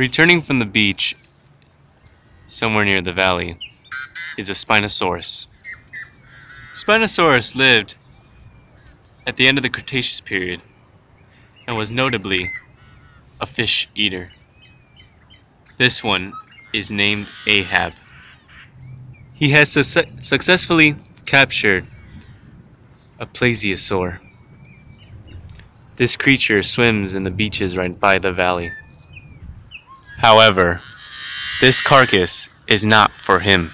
Returning from the beach, somewhere near the valley, is a Spinosaurus. Spinosaurus lived at the end of the Cretaceous period and was notably a fish eater. This one is named Ahab. He has successfully captured a plesiosaur. This creature swims in the beaches right by the valley. However, this carcass is not for him.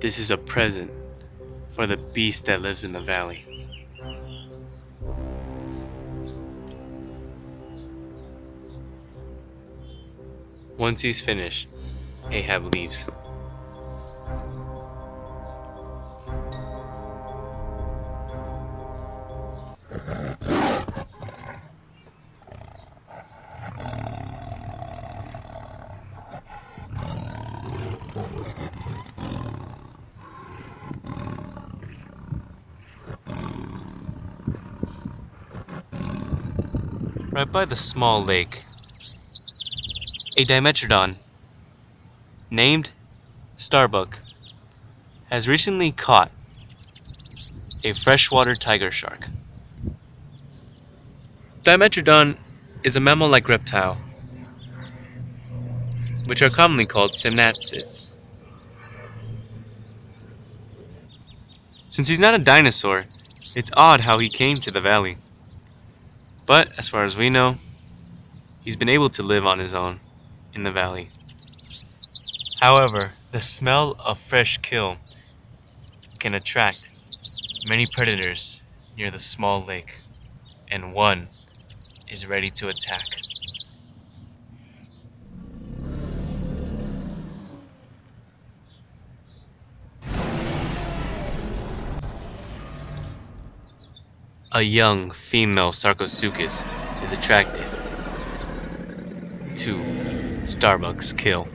This is a present for the beast that lives in the valley. Once he's finished, Ahab leaves. Right by the small lake, a Dimetrodon named Starbuck has recently caught a freshwater tiger shark. Dimetrodon is a mammal-like reptile, which are commonly called semnapsids. Since he's not a dinosaur, it's odd how he came to the valley. But as far as we know, he's been able to live on his own in the valley. However, the smell of fresh kill can attract many predators near the small lake, and one is ready to attack. A young female Sarcosuchus is attracted to Starbuck's kill.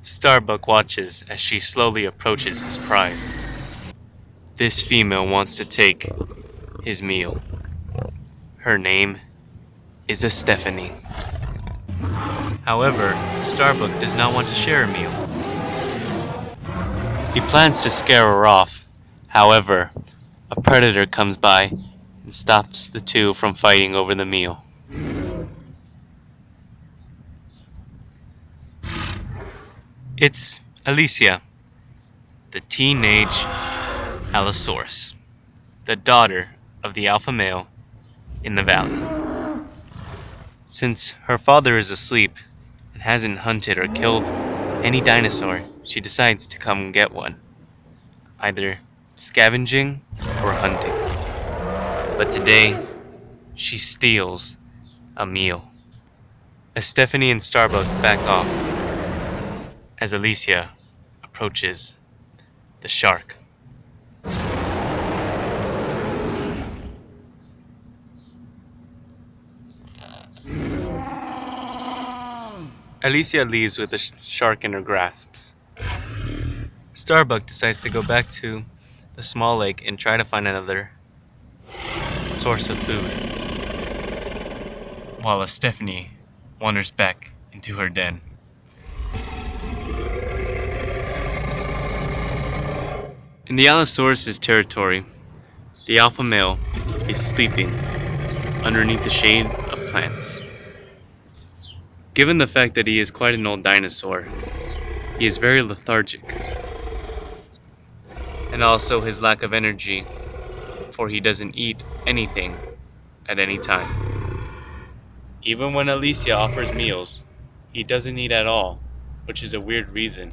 Starbuck watches as she slowly approaches his prize. This female wants to take his meal. Her name is Stephanie. However, Starbuck does not want to share a meal. He plans to scare her off. However, a predator comes by and stops the two from fighting over the meal. It's Alicia, the teenage Allosaurus, the daughter of the alpha male in the valley. Since her father is asleep and hasn't hunted or killed any dinosaur, she decides to come get one, either scavenging or hunting. But today, she steals a meal. As Stephanie and Starbuck back off, as Alicia approaches the shark. Alicia leaves with the shark in her grasps. Starbuck decides to go back to the small lake and try to find another source of food, while Stephanie wanders back into her den. In the Allosaurus' territory, the alpha male is sleeping underneath the shade of plants. Given the fact that he is quite an old dinosaur, he is very lethargic, and also his lack of energy, for he doesn't eat anything at any time. Even when Alicia offers meals, he doesn't eat at all, which is a weird reason,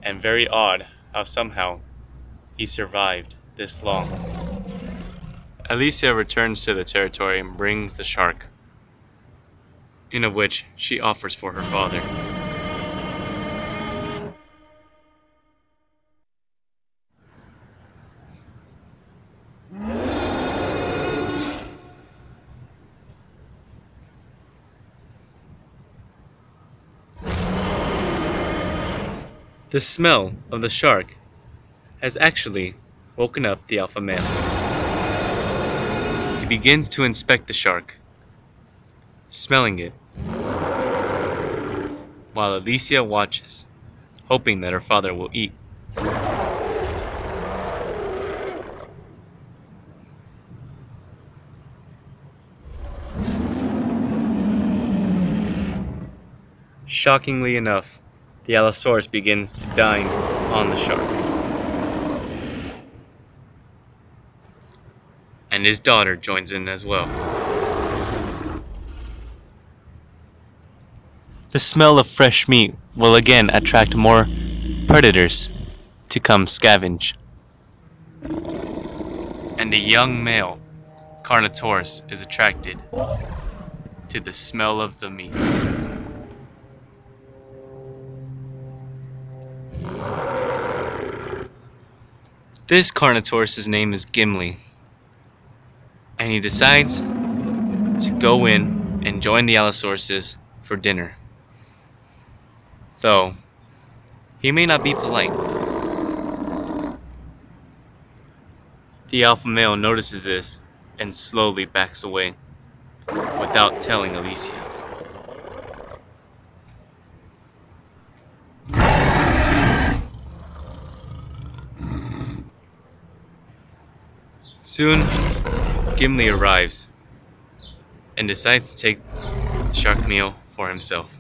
and very odd how somehow he survived this long. Alicia returns to the territory and brings the shark, in of which she offers for her father. The smell of the shark has actually woken up the alpha male. He begins to inspect the shark, smelling it, while Alicia watches, hoping that her father will eat. Shockingly enough, the Allosaurus begins to dine on the shark. And his daughter joins in as well. The smell of fresh meat will again attract more predators to come scavenge. And a young male, Carnotaurus, is attracted to the smell of the meat. This Carnotaurus' name is Gimli, and he decides to go in and join the Allosauruses for dinner. Though, he may not be polite. The alpha male notices this and slowly backs away, without telling Alicia. Soon, Gimli arrives and decides to take the shark meal for himself.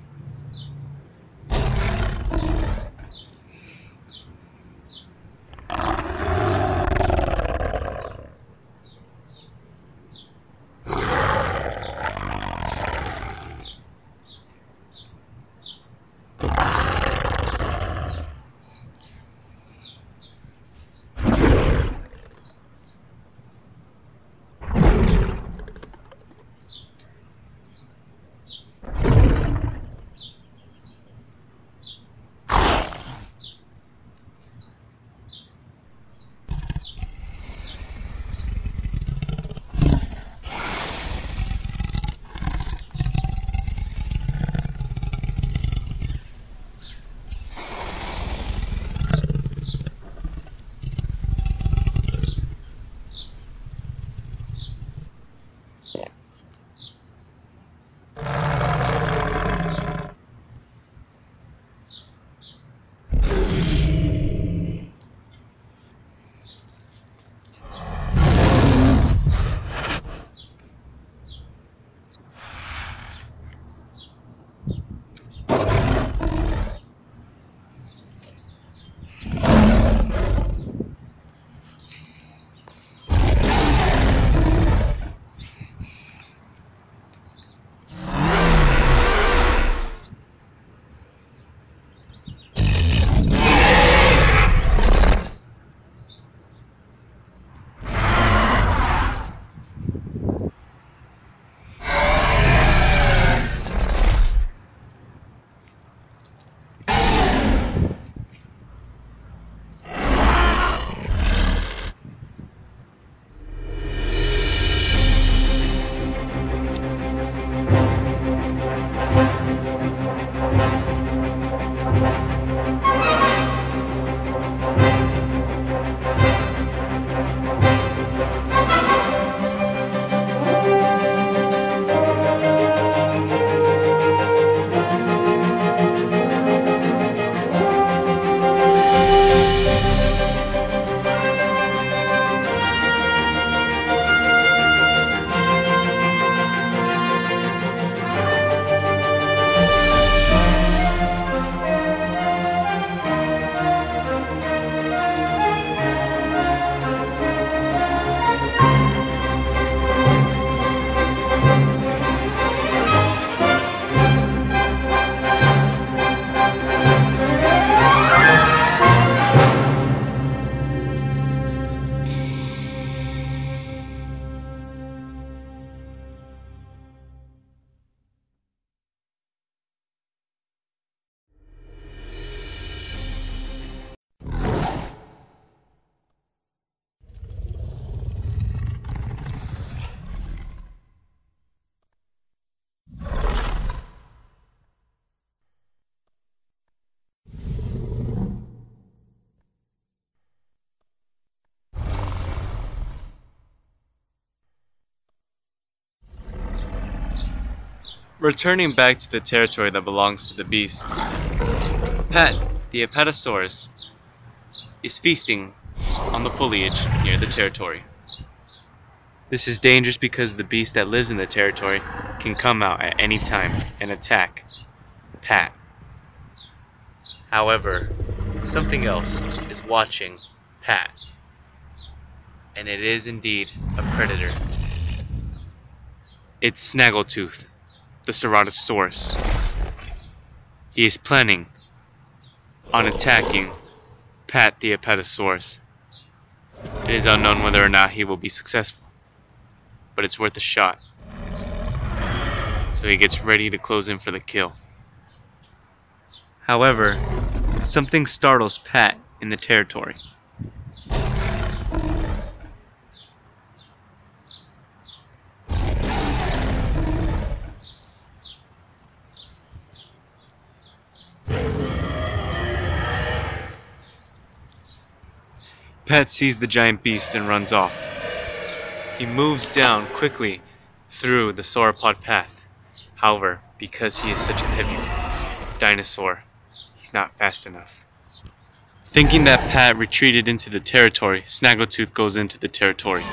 Returning back to the territory that belongs to the beast, Pat, the Apatosaurus, is feasting on the foliage near the territory. This is dangerous because the beast that lives in the territory can come out at any time and attack Pat. However, something else is watching Pat, and it is indeed a predator. It's Snaggletooth, the Ceratosaurus. He is planning on attacking Pat the Apatosaurus. It is unknown whether or not he will be successful, but it's worth a shot. So he gets ready to close in for the kill. However, something startles Pat in the territory. Pat sees the giant beast and runs off. He moves down quickly through the sauropod path. However, because he is such a heavy dinosaur, he's not fast enough. Thinking that Pat retreated into the territory, Snaggletooth goes into the territory.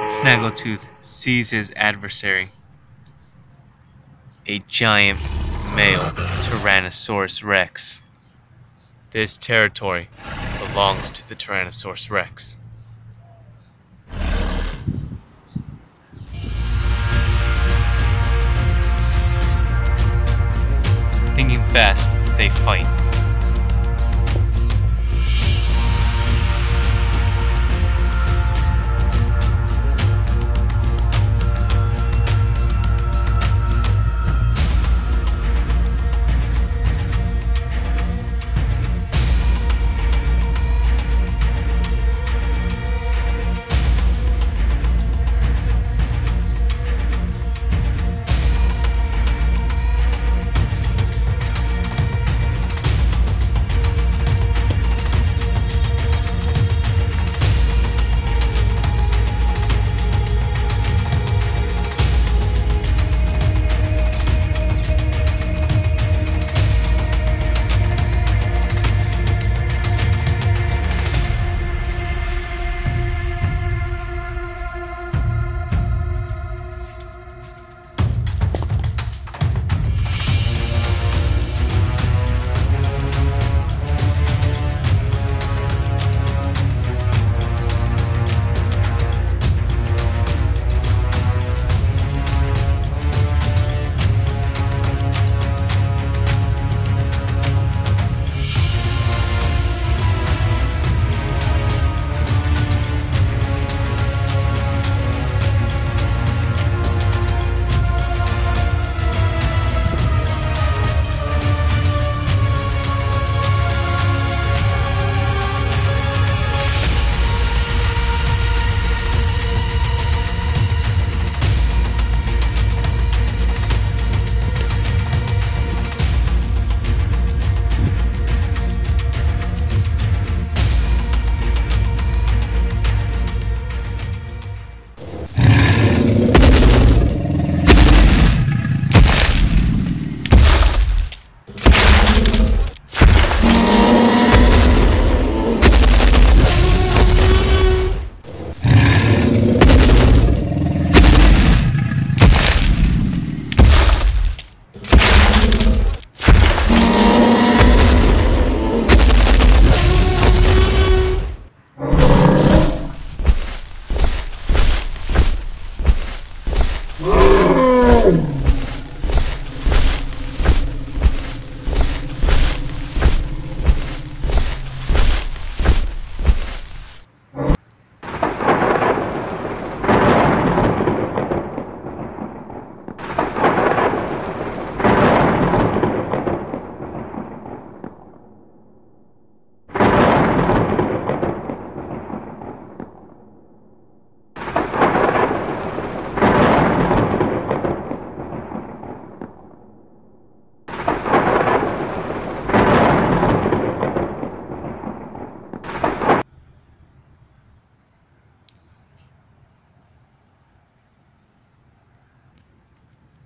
Snaggletooth sees his adversary, a giant male Tyrannosaurus Rex. This territory belongs to the Tyrannosaurus Rex. Thinking fast, they fight.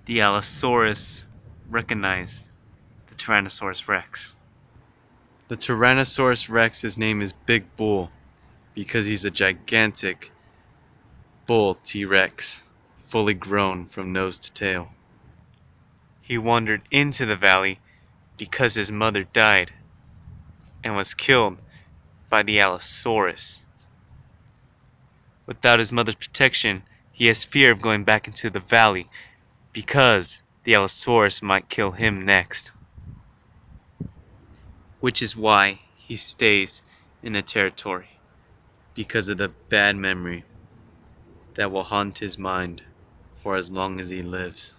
The Allosaurus recognized the Tyrannosaurus Rex. The Tyrannosaurus Rex's name is Big Bull because he's a gigantic bull T-Rex, fully grown from nose to tail. He wandered into the valley because his mother died and was killed by the Allosaurus. Without his mother's protection, he has fear of going back into the valley because the Allosaurus might kill him next. Which is why he stays in the territory, because of the bad memory that will haunt his mind for as long as he lives.